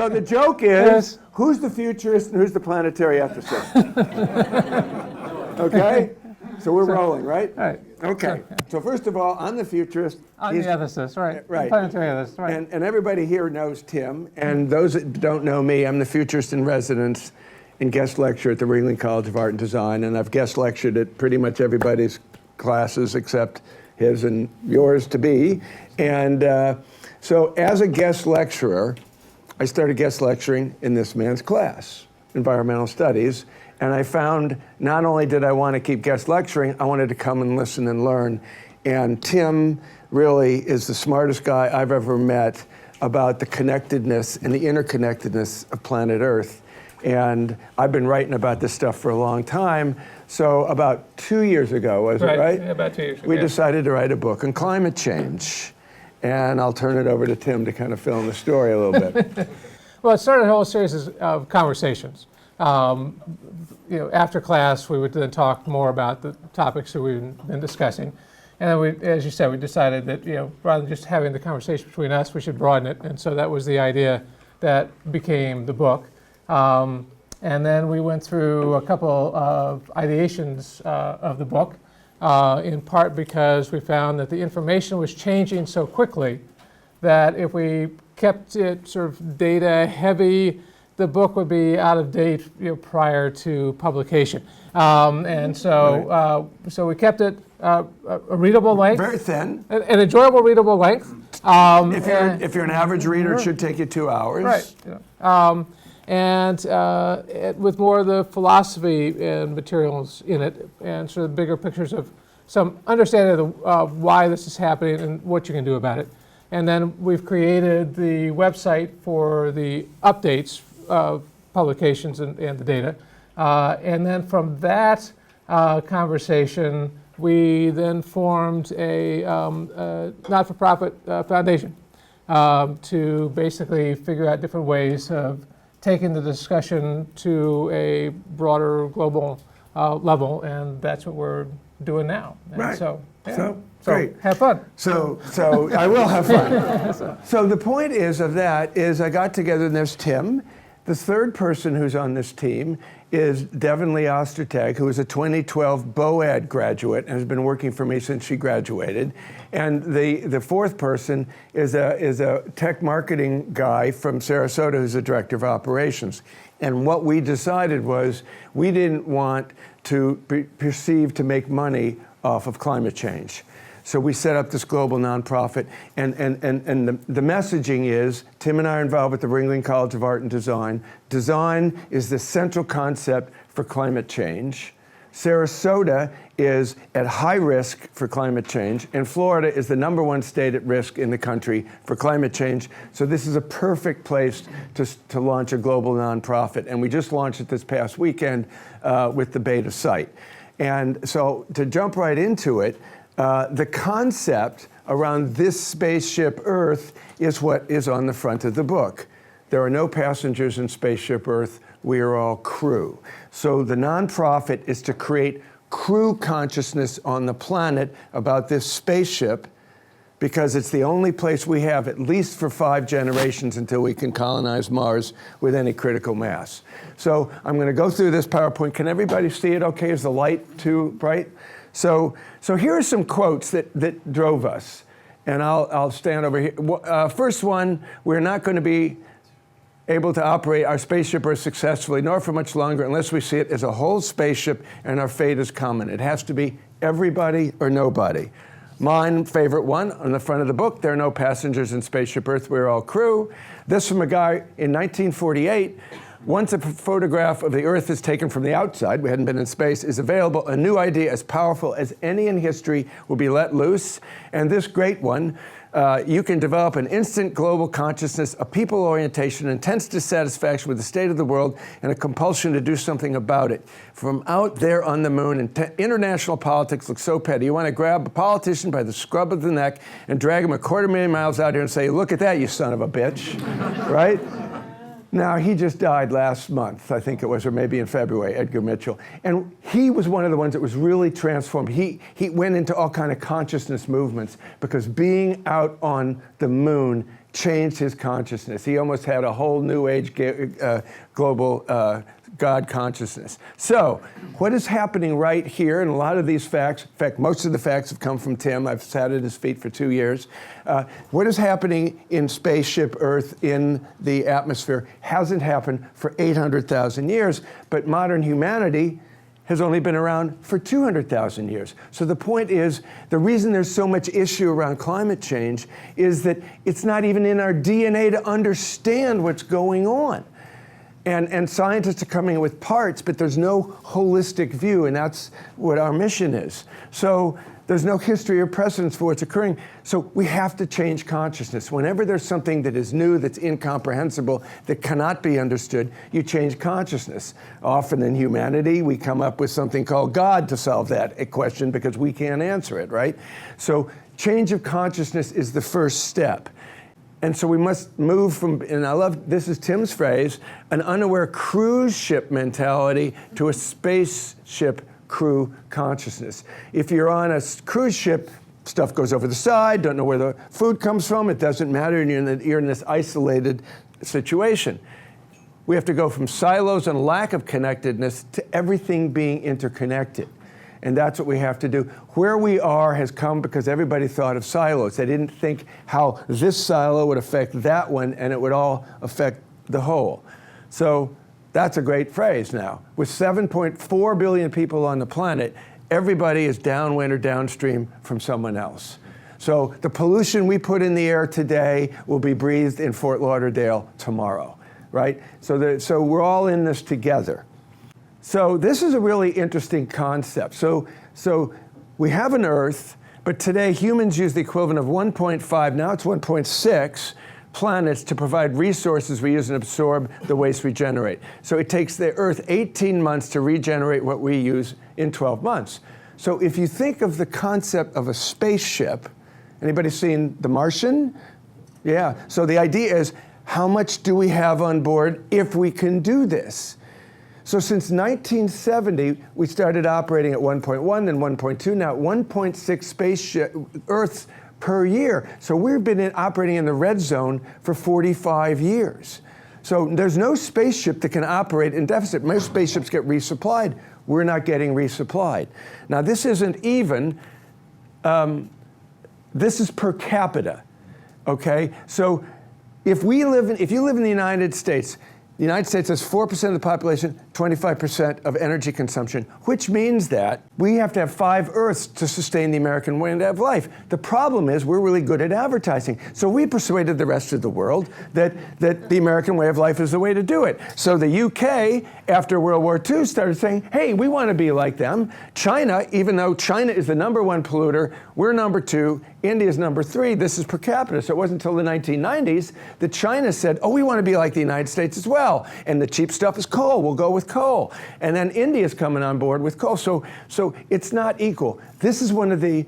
So the joke is, who's the futurist and who's the planetary ethicist? Okay? So we're rolling, right? Right. Okay. So first of all, I'm the futurist. I'm the ethicist, right? Right. Planetary ethicist, right. And everybody here knows Tim. And those that don't know me, I'm the futurist in residence and guest lecturer at the Ringling College of Art and Design. And I've guest lectured at pretty much everybody's classes except his and yours to be. And so as a guest lecturer, I started guest lecturing in this man's class, environmental studies. And I found not only did I want to keep guest lecturing, I wanted to come and listen and learn. And Tim really is the smartest guy I've ever met about the connectedness and the interconnectedness of planet Earth. And I've been writing about this stuff for a long time. So about 2 years ago, was it right? Yeah, about 2 years ago. We decided to write a book on climate change. And I'll turn it over to Tim to kind of fill in the story a little bit. Well, it started a whole series of conversations. After class, we would then talk more about the topics that we've been discussing. And then we, as you said, we decided that, rather than just having the conversation between us, we should broaden it. And so that was the idea that became the book. And then we went through a couple of ideations of the book, in part because we found that the information was changing so quickly that if we kept it sort of data heavy, the book would be out of date prior to publication. And so, so we kept it a readable length. Very thin. An enjoyable readable length. If you're an average reader, it should take you 2 hours. Right. With more of the philosophy and materials in it, and sort of bigger pictures of some understanding of why this is happening and what you can do about it. And then we've created the website for the updates of publications and the data. And then from that conversation, we then formed a not-for-profit foundation to basically figure out different ways of taking the discussion to a broader global level, and that's what we're doing now. And right. So great. Have fun. So I will have fun. So the point is of that is I got together, and there's Tim. The third person who's on this team is Devin Lee Ostertag, who is a 2012 BOAD graduate and has been working for me since she graduated. And the fourth person is a tech marketing guy from Sarasota who's the director of operations. And what we decided was we didn't want to be perceived to make money off of climate change. So we set up this global nonprofit, and the messaging is, Tim and I are involved with the Ringling College of Art and Design. Design is the central concept for climate change. Sarasota is at high risk for climate change, and Florida is the #1 state at risk in the country for climate change. So this is a perfect place to launch a global nonprofit. And we just launched it this past weekend with the beta site. And so to jump right into it, the concept around this spaceship Earth is what is on the front of the book. There are no passengers in spaceship Earth. We are all crew. So the nonprofit is to create crew consciousness on the planet about this spaceship, because it's the only place we have, at least for 5 generations, until we can colonize Mars with any critical mass. So I'm going to go through this PowerPoint. Can everybody see it okay? Is the light too bright? So here are some quotes that drove us, and I'll stand over here. First one, we're not going to be able to operate our spaceship Earth successfully, nor for much longer, unless we see it as a whole spaceship and our fate is common. It has to be everybody or nobody. My favorite one on the front of the book, there are no passengers in spaceship Earth, we're all crew. This from a guy in 1948. Once a photograph of the Earth is taken from the outside, we hadn't been in space, is available, a new idea as powerful as any in history will be let loose. And this great one, you can develop an instant global consciousness, a people orientation, intense dissatisfaction with the state of the world, and a compulsion to do something about it. From out there on the moon, international politics look so petty. You want to grab a politician by the scruff of the neck and drag him 250,000 miles out here and say, look at that, you son of a bitch, right? Now, he just died last month, I think it was, or maybe in February, Edgar Mitchell. And he was one of the ones that was really transformed. He went into all kind of consciousness movements, because being out on the moon changed his consciousness. He almost had a whole new age global God consciousness. So what is happening right here, and a lot of these facts, in fact, most of the facts have come from Tim. I've sat at his feet for 2 years. What is happening in spaceship Earth in the atmosphere hasn't happened for 800,000 years, but modern humanity has only been around for 200,000 years. So the point is, the reason there's so much issue around climate change is that it's not even in our DNA to understand what's going on. And scientists are coming with parts, but there's no holistic view, and that's what our mission is. So there's no history or precedence for what's occurring. So we have to change consciousness. Whenever there's something that is new, that's incomprehensible, that cannot be understood, you change consciousness. Often in humanity, we come up with something called God to solve that question because we can't answer it, right? So change of consciousness is the first step. And so we must move from, and I love, this is Tim's phrase, an unaware cruise ship mentality to a spaceship crew consciousness. If you're on a cruise ship, stuff goes over the side, don't know where the food comes from, it doesn't matter, and you're in this isolated situation. We have to go from silos and lack of connectedness to everything being interconnected. And that's what we have to do. Where we are has come because everybody thought of silos. They didn't think how this silo would affect that one, and it would all affect the whole. So that's a great phrase now. With 7.4 billion people on the planet, everybody is downwind or downstream from someone else. So the pollution we put in the air today will be breathed in Fort Lauderdale tomorrow, right? So we're all in this together. So this is a really interesting concept. So we have an Earth, but today humans use the equivalent of 1.5, now it's 1.6 planets to provide resources we use and absorb the waste we generate. So it takes the Earth 18 months to regenerate what we use in 12 months. So if you think of the concept of a spaceship, anybody seen The Martian? Yeah, so the idea is, how much do we have on board if we can do this? So since 1970, we started operating at 1.1, then 1.2, now 1.6 spaceship Earths per year. So we've been operating in the red zone for 45 years. So there's no spaceship that can operate in deficit. Most spaceships get resupplied. We're not getting resupplied. Now this isn't even, this is per capita, okay? So if you live in the United States, the United States has 4% of the population, 25% of energy consumption, which means that we have to have 5 Earths to sustain the American way of life. The problem is we're really good at advertising. So we persuaded the rest of the world that the American way of life is the way to do it. So the UK, after World War II, started saying, hey, we want to be like them. China, even though China is the #1 polluter, we're #2, India's #3, this is per capita. So it wasn't until the 1990s that China said, oh, we want to be like the United States as well. And the cheap stuff is coal, we'll go with coal. And then India's coming on board with coal. So it's not equal. This is one of the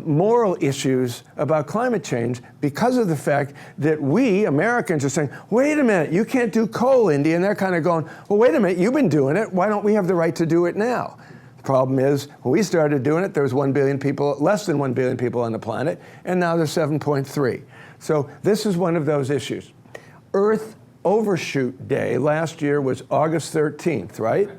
moral issues about climate change because of the fact that we, Americans, are saying, wait a minute, you can't do coal, India. And they're kind of going, well, wait a minute, you've been doing it. Why don't we have the right to do it now? The problem is, when we started doing it, there was 1 billion people, less than 1 billion people on the planet, and now there's 7.3. So this is one of those issues. Earth Overshoot Day last year was August 13th, right?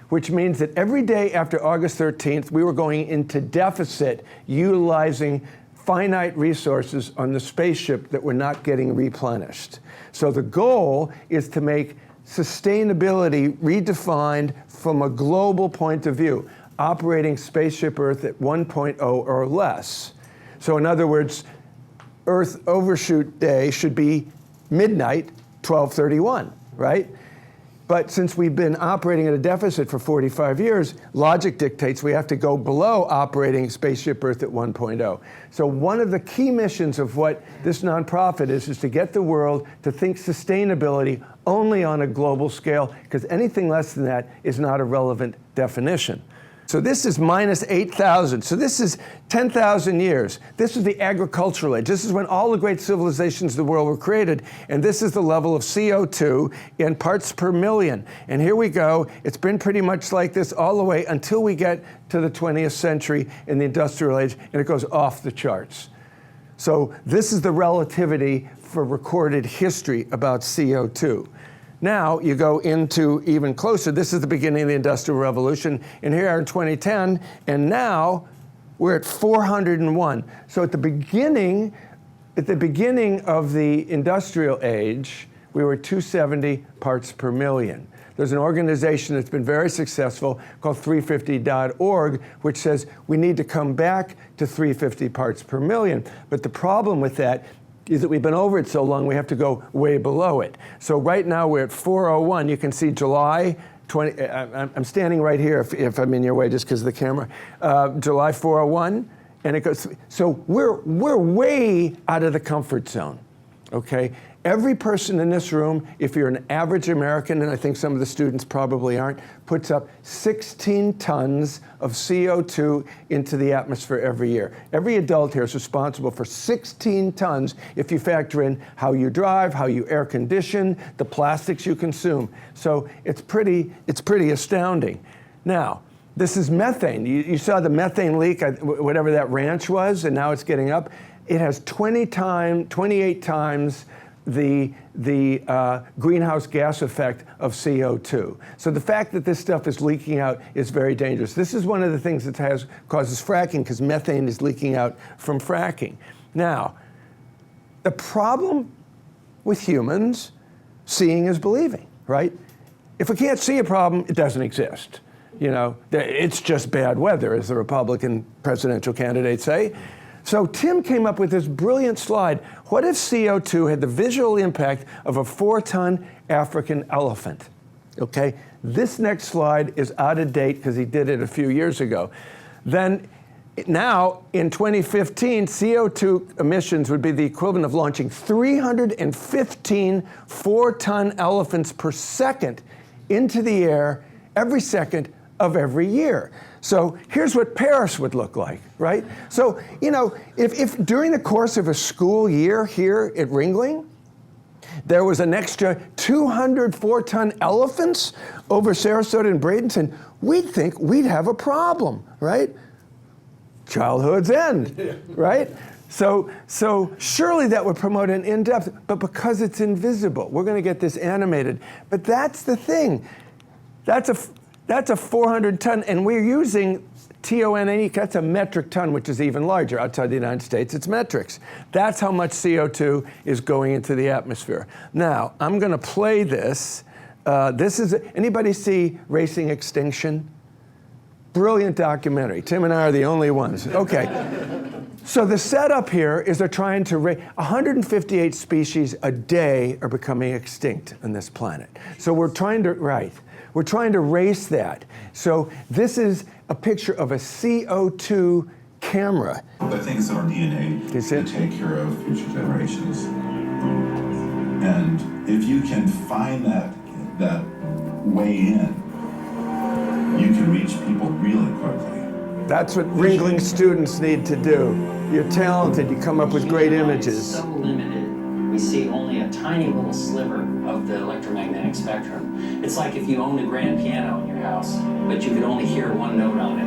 Which means that every day after August 13th, we were going into deficit utilizing finite resources on the spaceship that were not getting replenished. So the goal is to make sustainability redefined from a global point of view, operating spaceship Earth at 1.0 or less. So in other words, Earth Overshoot Day should be midnight, 12/31, right? But since we've been operating at a deficit for 45 years, logic dictates we have to go below operating spaceship Earth at 1.0. So one of the key missions of what this nonprofit is to get the world to think sustainability only on a global scale, because anything less than that is not a relevant definition. So this is minus 8,000. So this is 10,000 years. This is the agricultural age. This is when all the great civilizations of the world were created. And this is the level of CO2 in parts per million. And here we go. It's been pretty much like this all the way until we get to the 20th century in the industrial age, and it goes off the charts. So this is the relativity for recorded history about CO2. Now you go into even closer. This is the beginning of the Industrial Revolution, and here are in 2010, and now we're at 401. So at the beginning of the industrial age, we were 270 parts per million. There's an organization that's been very successful called 350.org, which says we need to come back to 350 parts per million. But the problem with that is that we've been over it so long, we have to go way below it. So right now we're at 401. You can see July 20, I'm standing right here if I'm in your way just because of the camera. July 401, and it goes, so we're way out of the comfort zone, okay? Every person in this room, if you're an average American, and I think some of the students probably aren't, puts up 16 tons of CO2 into the atmosphere every year. Every adult here is responsible for 16 tons if you factor in how you drive, how you air condition, the plastics you consume. So it's pretty astounding. Now, this is methane. You saw the methane leak, whatever that ranch was, and now it's getting up. It has 28 times the greenhouse gas effect of CO2. So the fact that this stuff is leaking out is very dangerous. This is one of the things that causes fracking, because methane is leaking out from fracking. Now, the problem with humans, seeing is believing, right? If we can't see a problem, it doesn't exist. You know, it's just bad weather, as the Republican presidential candidates say. So Tim came up with this brilliant slide. What if CO2 had the visual impact of a 4-ton African elephant? Okay, this next slide is out of date because he did it a few years ago. Then now, in 2015, CO2 emissions would be the equivalent of launching 315 4-ton elephants per second into the air every second of every year. So here's what Paris would look like, right? So, you know, if during the course of a school year here at Ringling, there was an extra 200 4-ton elephants over Sarasota and Bradenton, we'd think we'd have a problem, right? Childhood's end, right? So surely that would promote an in-depth, but because it's invisible, we're going to get this animated. But that's the thing. That's a 400-ton, and we're using TONE, that's a metric ton, which is even larger. Outside the United States, it's metrics. That's how much CO2 is going into the atmosphere. Now, I'm going to play this. Anybody see Racing Extinction? Brilliant documentary. Tim and I are the only ones. Okay. So the setup here is they're trying to 158 species a day are becoming extinct on this planet. So we're trying to race that. So this is a picture of a CO2 camera. I think it's in our DNA to take care of future generations. And if you can find that way in, you can reach people really quickly. That's what Ringling students need to do. You're talented, you come up with great images. So limited, we see only a tiny little sliver of the electromagnetic spectrum. It's like if you owned a grand piano in your house, but you could only hear one note on it.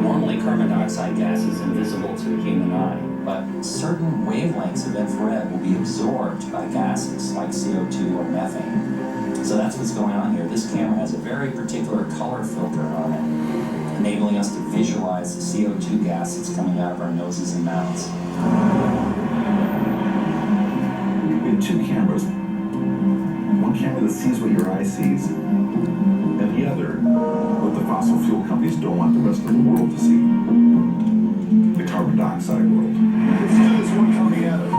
Normally, carbon dioxide gas is invisible to the human eye, but certain wavelengths of infrared will be absorbed by gases like CO2 or methane. So that's what's going on here. This camera has a very particular color filter on it, enabling us to visualize the CO2 gas that's coming out of our noses and mouths. We have two cameras. One camera that sees what your eye sees, and the other, what the fossil fuel companies don't want the rest of the world to see. The carbon dioxide world. There's one coming at us.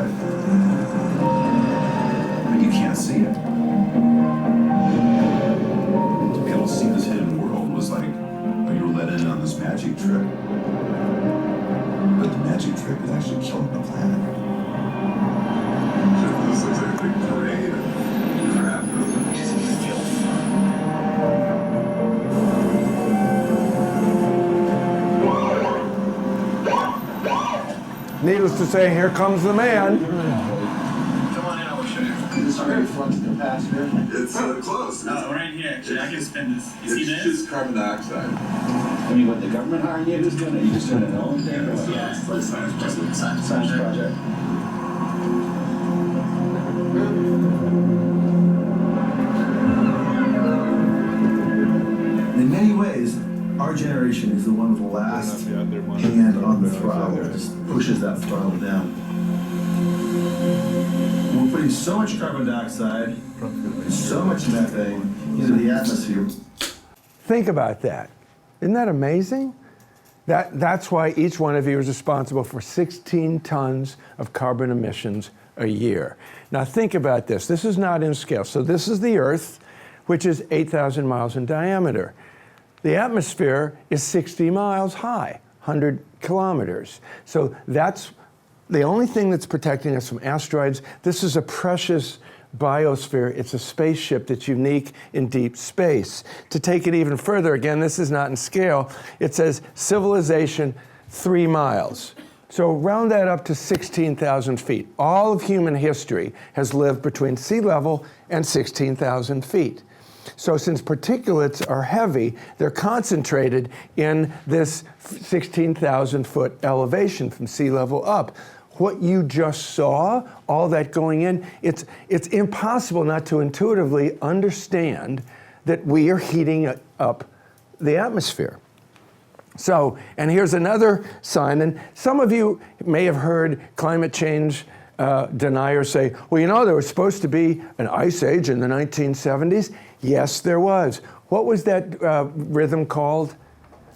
outside. But you can't see it. To be able to see this hidden world was like, you were let in on this magic trick. But the magic trick is actually killing the planet. This looks like a big parade of crap. Needless to say, here comes the man. Come on in, I will show you. This is very flux capacitor. It's close. No, right here. Actually, I can spin this. You see It's this? just carbon dioxide. I mean, what, the government hiring you? Who's doing it? You just doing it alone thing? Or what? Yeah, it's the science project. Science project. In many ways, our generation is the one with the last hand on the throttle, just pushes that throttle down. We're putting so much carbon dioxide, so much methane into the atmosphere. Think about that. Isn't that amazing? That's why each one of you is responsible for 16 tons of carbon emissions a year. Now think about this. This is not in scale. So this is the Earth, which is 8,000 miles in diameter. The atmosphere is 60 miles high, 100 kilometers. So that's the only thing that's protecting us from asteroids. This is a precious biosphere. It's a spaceship that's unique in deep space. To take it even further, again, this is not in scale. It says civilization 3 miles. So round that up to 16,000 feet. All of human history has lived between sea level and 16,000 feet. So since particulates are heavy, they're concentrated in this 16,000 foot elevation from sea level up. What you just saw, all that going in, it's impossible not to intuitively understand that we are heating up the atmosphere. So, and here's another sign, and some of you may have heard climate change deniers say, well, you know, there was supposed to be an ice age in the 1970s. Yes, there was. What was that rhythm called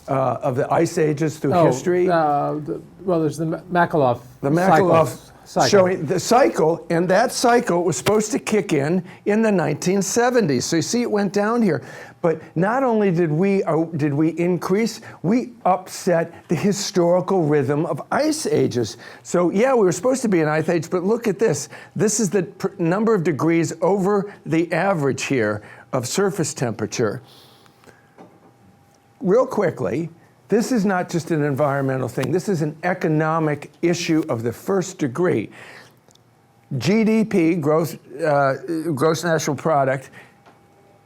of the ice ages through history? Well, there's the Makalov. The Makalov cycle. Showing the cycle, and that cycle was supposed to kick in the 1970s. So you see, it went down here. But not only did we increase, we upset the historical rhythm of ice ages. So yeah, we were supposed to be an ice age, but look at this. This is the number of degrees over the average here of surface temperature. Real quickly, this is not just an environmental thing. This is an economic issue of the first degree. GDP, gross national product,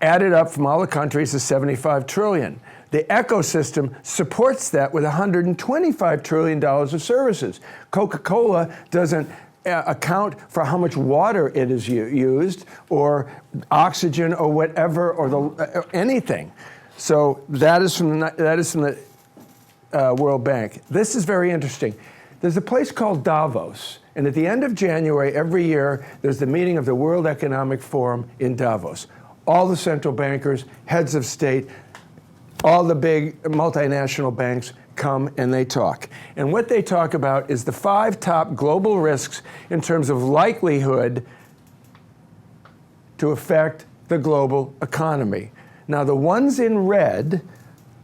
added up from all the countries is 75 trillion. The ecosystem supports that with $125 trillion of services. Coca-Cola doesn't account for how much water it is used, or oxygen, or whatever, or anything. So that is from the World Bank. This is very interesting. There's a place called Davos, and at the end of January every year, there's the meeting of the World Economic Forum in Davos. All the central bankers, heads of state, all the big multinational banks come and they talk. And what they talk about is the 5 top global risks in terms of likelihood to affect the global economy. Now, the ones in red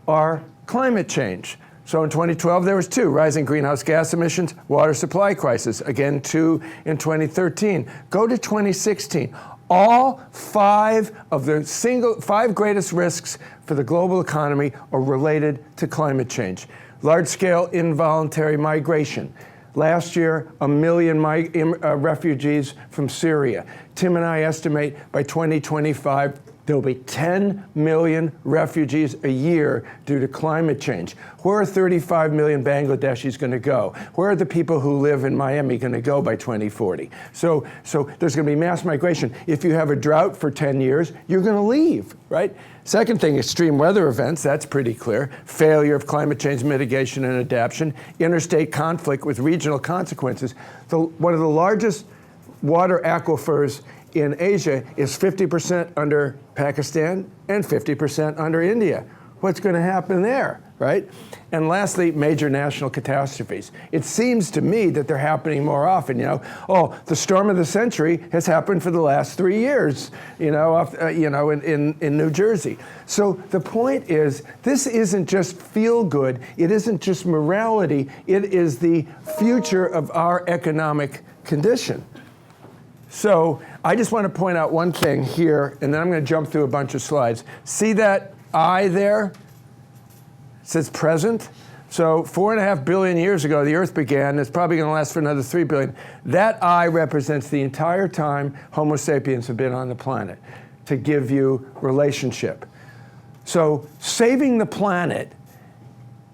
are climate change. So in 2012, there was 2, rising greenhouse gas emissions, water supply crisis, again 2 in 2013. Go to 2016. All 5 of the 5 greatest risks for the global economy are related to climate change. Large-scale involuntary migration. Last year, 1 million refugees from Syria. Tim and I estimate by 2025, there'll be 10 million refugees a year due to climate change. Where are 35 million Bangladeshis going to go? Where are the people who live in Miami going to go by 2040? So there's going to be mass migration. If you have a drought for 10 years, you're going to leave, right? Second thing, extreme weather events, that's pretty clear. Failure of climate change mitigation and adaptation. Interstate conflict with regional consequences. One of the largest water aquifers in Asia is 50% under Pakistan and 50% under India. What's going to happen there? right? And lastly, major national catastrophes. It seems to me that they're happening more often. Oh, the storm of the century has happened for the last 3 years, in New Jersey. So the point is, this isn't just feel good. It isn't just morality. It is the future of our economic condition. So I just want to point out one thing here, and then I'm going to jump through a bunch of slides. See that I there? It says present. So 4.5 billion years ago, the Earth began. It's probably going to last for another 3 billion. That I represents the entire time Homo sapiens have been on the planet to give you relationship. So saving the planet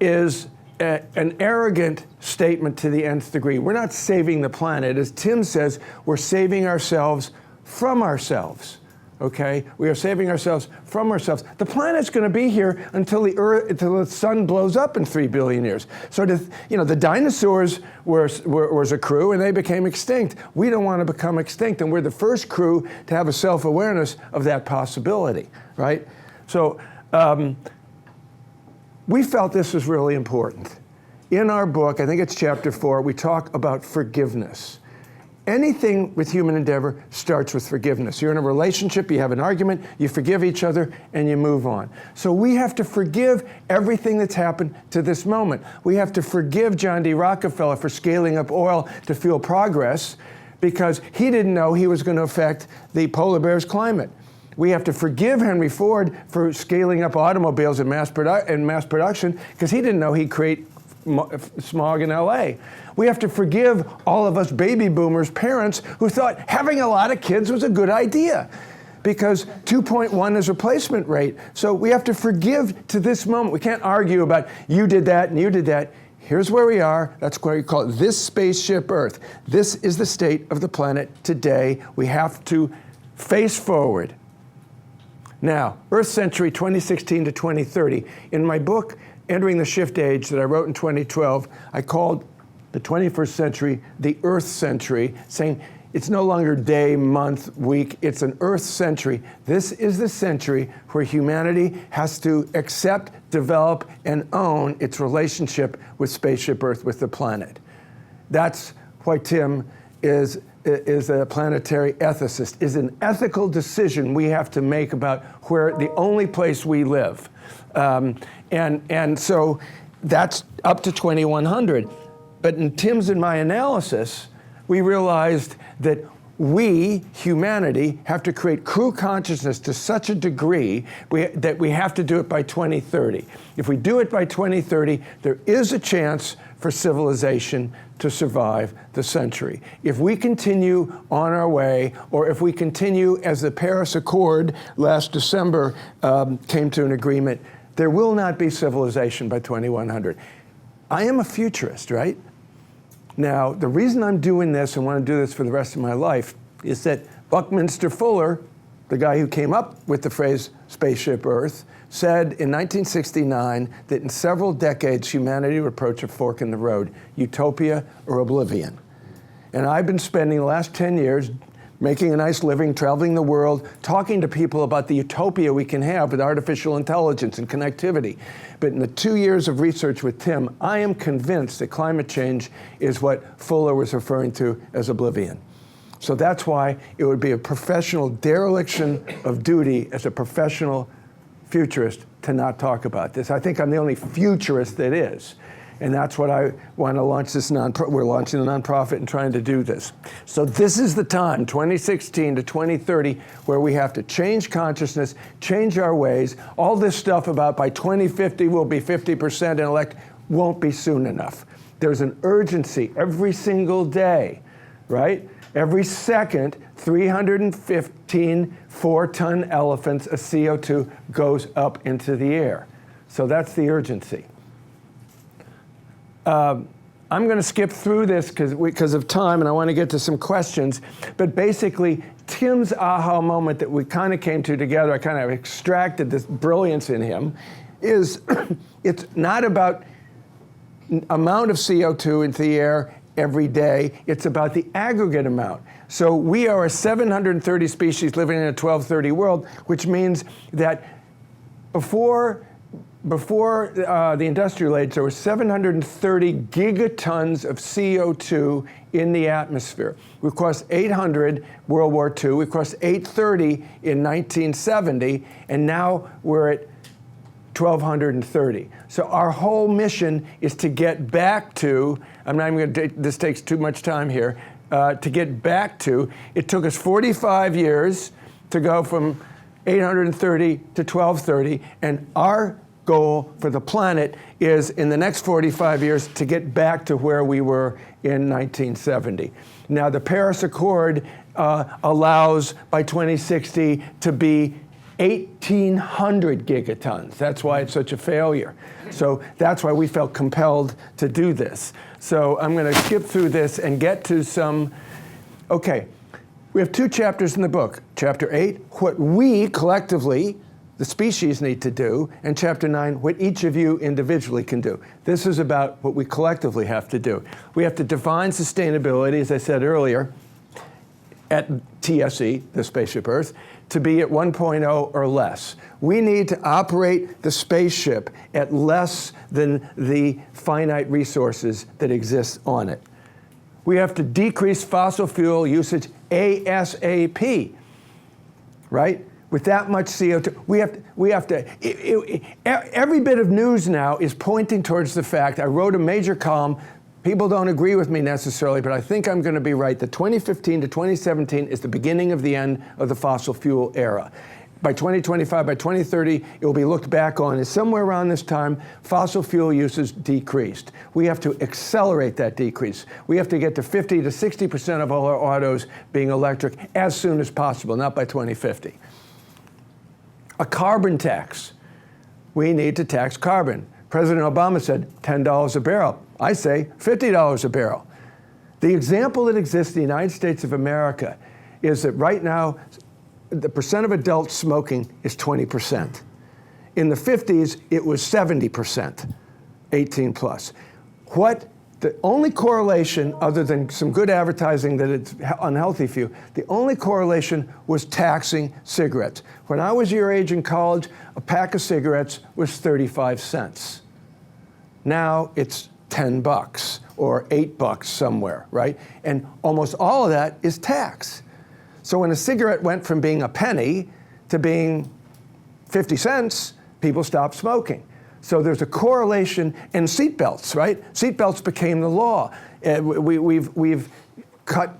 is an arrogant statement to the nth degree. We're not saving the planet. As Tim says, we're saving ourselves from ourselves. Okay? We are saving ourselves from ourselves. The planet's going to be here until the sun blows up in 3 billion years. So, the dinosaurs was a crew, and they became extinct. We don't want to become extinct, and we're the first crew to have a self-awareness of that possibility, right? So, we felt this was really important. In our book, I think it's chapter 4, we talk about forgiveness. Anything with human endeavor starts with forgiveness. You're in a relationship, you have an argument, you forgive each other, and you move on. So we have to forgive everything that's happened to this moment. We have to forgive John D. Rockefeller for scaling up oil to fuel progress because he didn't know he was going to affect the polar bear's climate. We have to forgive Henry Ford for scaling up automobiles in mass production because he didn't know he'd create smog in LA. We have to forgive all of us baby boomers parents who thought having a lot of kids was a good idea because 2.1 is replacement rate. So we have to forgive to this moment. We can't argue about you did that and you did that. Here's where we are. That's why we call it this spaceship Earth. This is the state of the planet today. We have to face forward. Now, Earth Century 2016 to 2030. In my book, Entering the Shift Age, that I wrote in 2012, I called the 21st century the Earth Century, saying it's no longer day, month, week, it's an Earth century. This is the century where humanity has to accept, develop, and own its relationship with Spaceship Earth, with the planet. That's why Tim is a planetary ethicist, is an ethical decision we have to make about where the only place we live. And so that's up to 2100. But in Tim's and my analysis, we realized that we, humanity, have to create crew consciousness to such a degree that we have to do it by 2030. If we do it by 2030, there is a chance for civilization to survive the century. If we continue on our way, or if we continue as the Paris Accord last December came to an agreement, there will not be civilization by 2100. I am a futurist, right? Now, the reason I'm doing this and want to do this for the rest of my life is that Buckminster Fuller, the guy who came up with the phrase Spaceship Earth, said in 1969 that in several decades humanity would approach a fork in the road, utopia or oblivion. And I've been spending the last 10 years making a nice living, traveling the world, talking to people about the utopia we can have with artificial intelligence and connectivity. But in the 2 years of research with Tim, I am convinced that climate change is what Fuller was referring to as oblivion. So that's why it would be a professional dereliction of duty as a professional futurist to not talk about this. I think I'm the only futurist that is. And that's what I want to launch this we're launching a nonprofit and trying to do this. So this is the time, 2016 to 2030, where we have to change consciousness, change our ways. All this stuff about by 2050 we'll be 50% and elect won't be soon enough. There's an urgency every single day, right? Every second, 315 4-ton elephants of CO2 goes up into the air. So that's the urgency. I'm going to skip through this because of time, and I want to get to some questions. But basically, Tim's aha moment that we kind of came to together, I kind of extracted this brilliance in him, is it's not about amount of CO2 into the air every day. It's about the aggregate amount. So we are a 730 species living in a 1230 world, which means that before before the industrial age, there were 730 gigatons of CO2 in the atmosphere. We crossed 800 World War II. We crossed 830 in 1970, and now we're at 1,230. So our whole mission is to get back to, I'm not even going to, this takes too much time here, to get back to, it took us 45 years to go from 830 to 1,230, and our goal for the planet is in the next 45 years to get back to where we were in 1970. Now the Paris Accord allows by 2060 to be 1,800 gigatons. That's why it's such a failure. So that's why we felt compelled to do this. So I'm going to skip through this and get to some, okay, we have 2 chapters in the book. Chapter 8, what we collectively, the species, need to do, and Chapter 9, what each of you individually can do. This is about what we collectively have to do. We have to define sustainability, as I said earlier, at TSE, the Spaceship Earth, to be at 1.0 or less. We need to operate the spaceship at less than the finite resources that exist on it. We have to decrease fossil fuel usage ASAP, right? With that much CO2, we have to, every bit of news now is pointing towards the fact, I wrote a major column, people don't agree with me necessarily, but I think I'm going to be right, that 2015 to 2017 is the beginning of the end of the fossil fuel era. By 2025, by 2030, it will be looked back on as somewhere around this time, fossil fuel usage decreased. We have to accelerate that decrease. We have to get to 50 to 60% of all our autos being electric as soon as possible, not by 2050. A carbon tax. We need to tax carbon. President Obama said $10 a barrel. I say $50 a barrel. The example that exists in the United States of America is that right now, the percent of adults smoking is 20%. In the 50s, it was 70%, 18 plus. The only correlation, other than some good advertising that it's unhealthy for you, the only correlation was taxing cigarettes. When I was your age in college, a pack of cigarettes was 35 cents. Now it's 10 bucks or 8 bucks somewhere, right? And almost all of that is tax. So when a cigarette went from being a penny to being 50 cents, people stopped smoking. So there's a correlation, and seatbelts, right? Seatbelts became the law. We've cut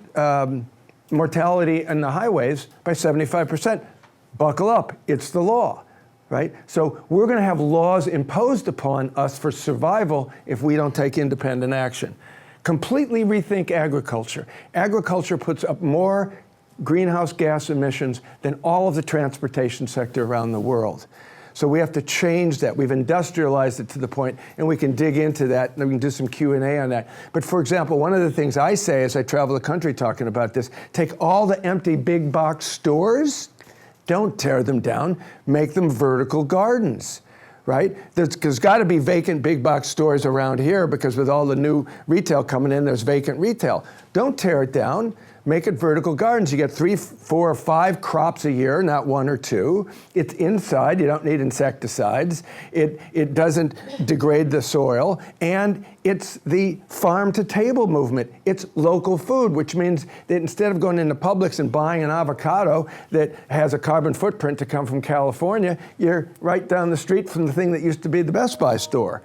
mortality in the highways by 75%. Buckle up, it's the law, right? So we're going to have laws imposed upon us for survival if we don't take independent action. Completely rethink agriculture. Agriculture puts up more greenhouse gas emissions than all of the transportation sector around the world. So we have to change that. We've industrialized it to the point, and we can dig into that, and we can do some Q&A on that. But for example, one of the things I say as I travel the country talking about this, take all the empty big box stores, don't tear them down, make them vertical gardens, right? There's got to be vacant big box stores around here because with all the new retail coming in, there's vacant retail. Don't tear it down. Make it vertical gardens. You get 3, 4, or 5 crops a year, not 1 or 2. It's inside. You don't need insecticides. It doesn't degrade the soil. And it's the farm-to-table movement. It's local food, which means that instead of going into Publix and buying an avocado that has a carbon footprint to come from California, you're right down the street from the thing that used to be the Best Buy store.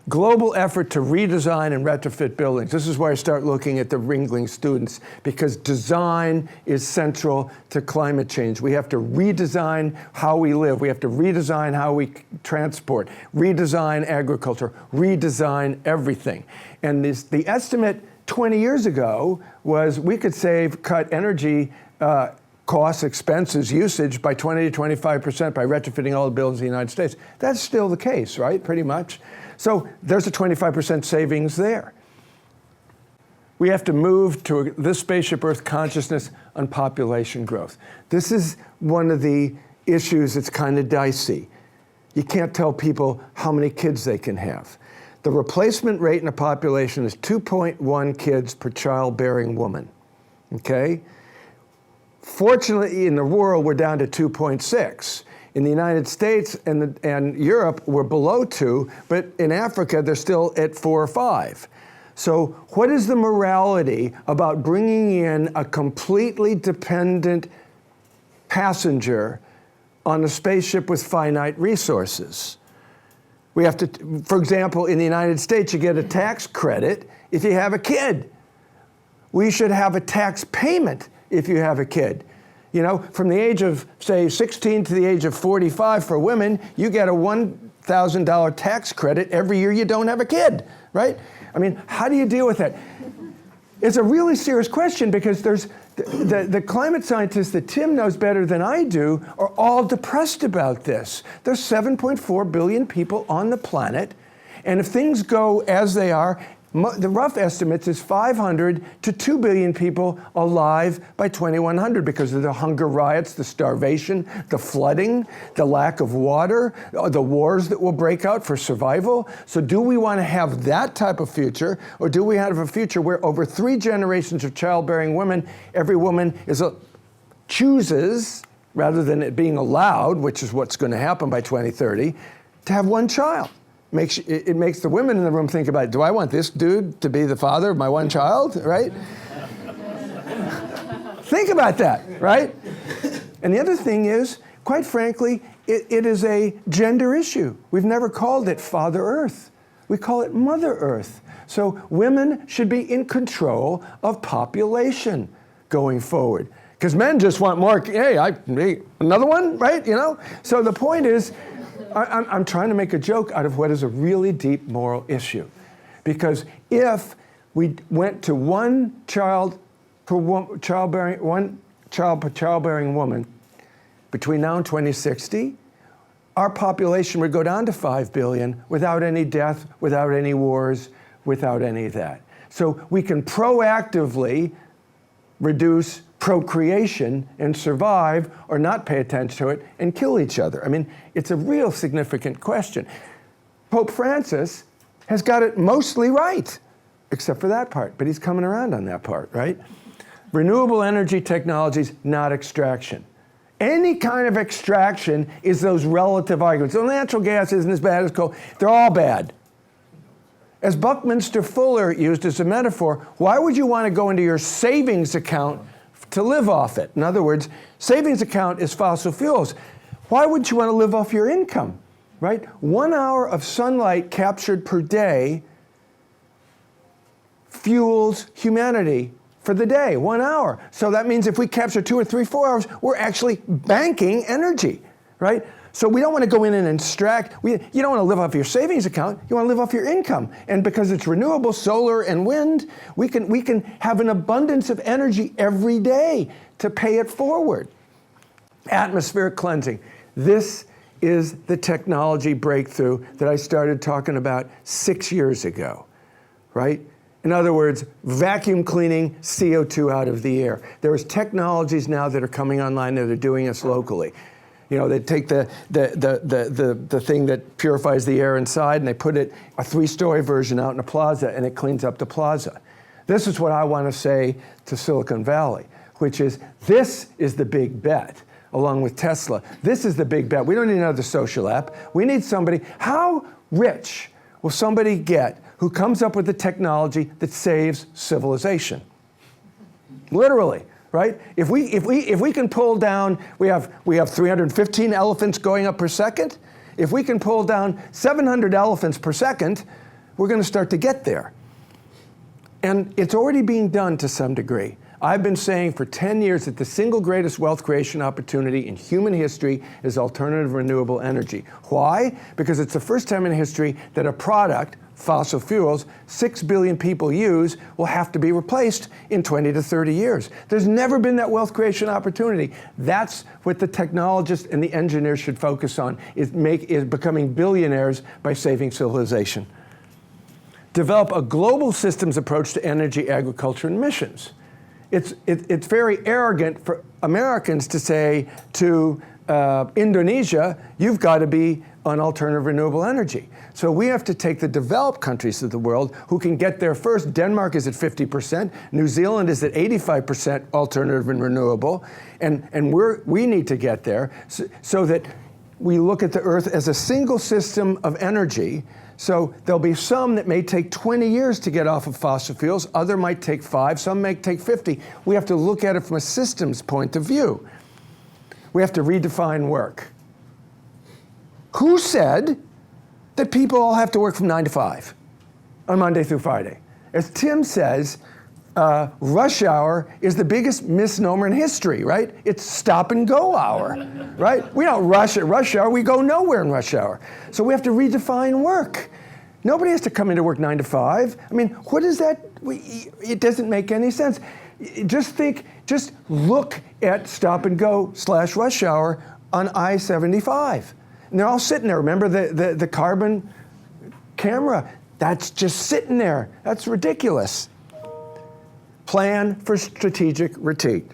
Global effort to redesign and retrofit buildings. This is where I start looking at the Ringling students, because design is central to climate change. We have to redesign how we live. We have to redesign how we transport, redesign agriculture, redesign everything. And the estimate 20 years ago was we could cut energy costs, expenses, usage by 20 to 25% by retrofitting all the buildings in the United States. That's still the case, right? Pretty much. So there's a 25% savings there. We have to move to this Spaceship Earth consciousness on population growth. This is one of the issues that's kind of dicey. You can't tell people how many kids they can have. The replacement rate in a population is 2.1 kids per childbearing woman, okay? Fortunately, in the world, we're down to 2.6. In the United States and Europe, we're below 2, but in Africa, they're still at 4 or 5. So what is the morality about bringing in a completely dependent passenger on a spaceship with finite resources? We have to, for example, in the United States, you get a tax credit if you have a kid. We should have a tax payment if you have a kid. You know, from the age of, say, 16 to the age of 45 for women, you get a $1,000 tax credit every year you don't have a kid, right? I mean, how do you deal with that? It's a really serious question because there's the climate scientists that Tim knows better than I do are all depressed about this. There's 7.4 billion people on the planet, and if things go as they are, the rough estimates is 500 to 2 billion people alive by 2100 because of the hunger riots, the starvation, the flooding, the lack of water, the wars that will break out for survival. So do we want to have that type of future, or do we have a future where over 3 generations of childbearing women, every woman chooses, rather than it being allowed, which is what's going to happen by 2030, to have 1 child? It makes the women in the room think about, do I want this dude to be the father of my 1 child, right? Think about that, right? And the other thing is, quite frankly, it is a gender issue. We've never called it Father Earth. We call it Mother Earth. So women should be in control of population going forward. Because men just want more, hey, another one, right? You know? So the point is, I'm trying to make a joke out of what is a really deep moral issue. Because if we went to 1 child per childbearing woman between now and 2060, our population would go down to 5 billion without any death, without any wars, without any of that. So we can proactively reduce procreation and survive, or not pay attention to it and kill each other. I mean, it's a real significant question. Pope Francis has got it mostly right, except for that part, but he's coming around on that part, right? Renewable energy technologies, not extraction. Any kind of extraction is those relative arguments. So natural gas isn't as bad as coal. They're all bad. As Buckminster Fuller used as a metaphor, why would you want to go into your savings account to live off it? In other words, savings account is fossil fuels. Why would you want to live off your income, right? 1 hour of sunlight captured per day fuels humanity for the day, 1 hour. So that means if we capture 2 or 3, 4 hours, we're actually banking energy, right? So we don't want to go in and extract. You don't want to live off your savings account. You want to live off your income. And because it's renewable, solar and wind, we can have an abundance of energy every day to pay it forward. Atmospheric cleansing. This is the technology breakthrough that I started talking about 6 years ago, right? In other words, vacuum cleaning CO2 out of the air. There is technologies now that are coming online that are doing this locally. You know, they take the thing that purifies the air inside and they put it, a 3-story version out in a plaza, and it cleans up the plaza. This is what I want to say to Silicon Valley, which is this is the big bet, along with Tesla. This is the big bet. We don't need another social app. We need somebody. How rich will somebody get who comes up with the technology that saves civilization? Literally. Right? If we can pull down, we have 315 elephants going up per second. If we can pull down 700 elephants per second, we're going to start to get there. And it's already being done to some degree. I've been saying for 10 years that the single greatest wealth creation opportunity in human history is alternative renewable energy. Why? Because it's the first time in history that a product, fossil fuels, 6 billion people use, will have to be replaced in 20 to 30 years. There's never been that wealth creation opportunity. That's what the technologists and the engineers should focus on, is becoming billionaires by saving civilization. Develop a global systems approach to energy, agriculture, and emissions. It's very arrogant for Americans to say to Indonesia, you've got to be on alternative renewable energy. So we have to take the developed countries of the world who can get there first. Denmark is at 50%. New Zealand is at 85% alternative and renewable. And we need to get there so that we look at the Earth as a single system of energy. So there'll be some that may take 20 years to get off of fossil fuels, other might take 5, some may take 50. We have to look at it from a systems point of view. We have to redefine work. Who said that people all have to work from 9 to 5 on Monday through Friday? As Tim says, rush hour is the biggest misnomer in history, right? It's stop and go hour, right? We don't rush at rush hour, we go nowhere in rush hour. So we have to redefine work. Nobody has to come into work 9 to 5. I mean, what is that? It doesn't make any sense. Just look at stop and go / rush hour on I-75. And they're all sitting there. Remember the carbon camera? That's just sitting there. That's ridiculous. Plan for strategic retreat.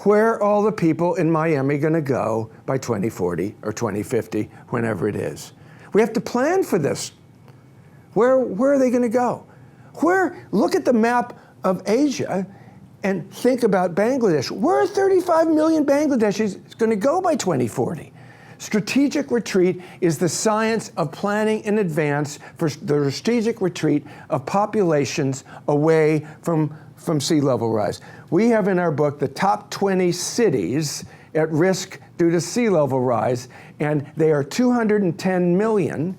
Where are all the people in Miami going to go by 2040 or 2050, whenever it is? We have to plan for this. Where are they going to go? Look at the map of Asia and think about Bangladesh. Where are 35 million Bangladeshis going to go by 2040? Strategic retreat is the science of planning in advance for the strategic retreat of populations away from sea level rise. We have in our book the top 20 cities at risk due to sea level rise, and they are 210 million,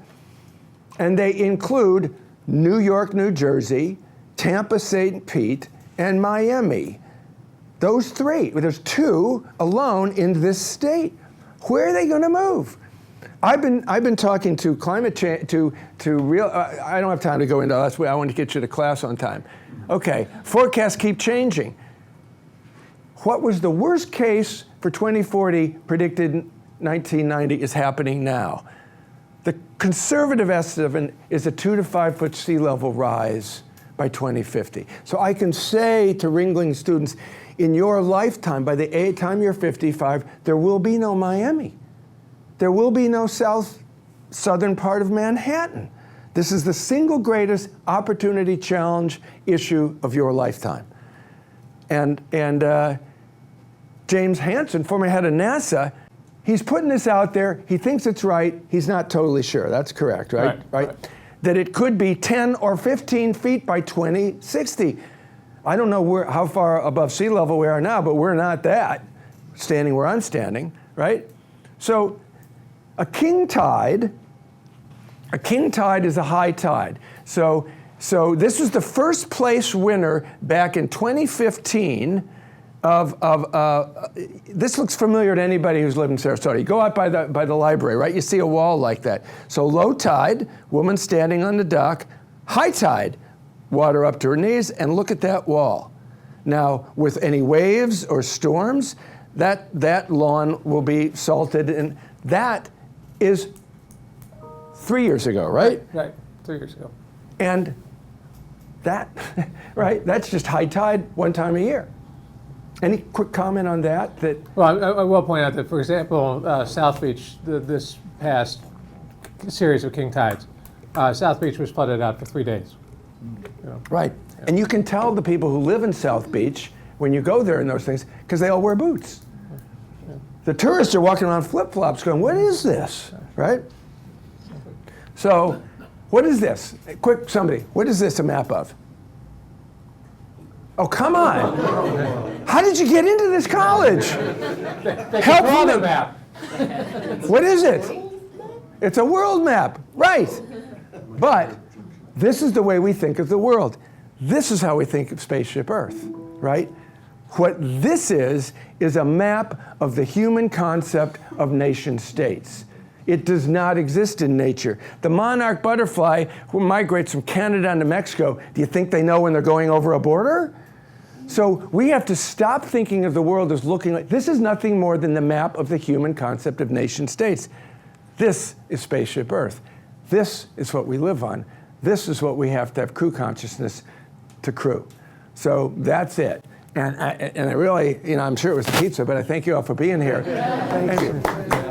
and they include New York, New Jersey, Tampa, St. Pete, and Miami. Those 3, there's 2 alone in this state. Where are they going to move? I've been talking to climate change, to real, I don't have time to go into that. I want to get you to class on time. Okay, forecasts keep changing. What was the worst case for 2040 predicted in 1990 is happening now. The conservative estimate is a 2 to 5 foot sea level rise by 2050. So I can say to Ringling students, in your lifetime, by the time you're 55, there will be no Miami. There will be no southern part of Manhattan. This is the single greatest opportunity challenge issue of your lifetime. And James Hansen, former head of NASA, he's putting this out there. He thinks it's right. He's not totally sure. That's correct, right? Right. That it could be 10 or 15 feet by 2060. I don't know how far above sea level we are now, but we're not that, standing where I'm standing, right? So a king tide is a high tide. So this was the first place winner back in 2015 this looks familiar to anybody who's lived in Sarasota. You go out by the library, right? You see a wall like that. So low tide, woman standing on the dock. High tide, water up to her knees, and look at that wall. Now, with any waves or storms, that lawn will be salted, and that is 3 years ago, right? Right, 3 years ago. And that, right, that's just high tide one time a year. Any quick comment on that? Well, I will point out that, for example, South Beach, this past series of king tides, South Beach was flooded out for 3 days. You know. Right. Yeah. And you can tell the people who live in South Beach when you go there and those things, because they all wear boots. Yeah. The tourists are walking around flip-flops going, what is this, right? So, what is this? Quick, somebody, what is this a map of? Oh, come on. How did you get into this college? Help me. The map. What is it? It's a world map, right. But this is the way we think of the world. This is how we think of Spaceship Earth, right? What this is a map of the human concept of nation states. It does not exist in nature. The monarch butterfly who migrates from Canada into Mexico, do you think they know when they're going over a border? So we have to stop thinking of the world as looking like, this is nothing more than the map of the human concept of nation states. This is Spaceship Earth. This is what we live on. This is what we have to have crew consciousness to crew. So that's it. And I really, I'm sure it was the pizza, but I thank you all for being here. Thank you.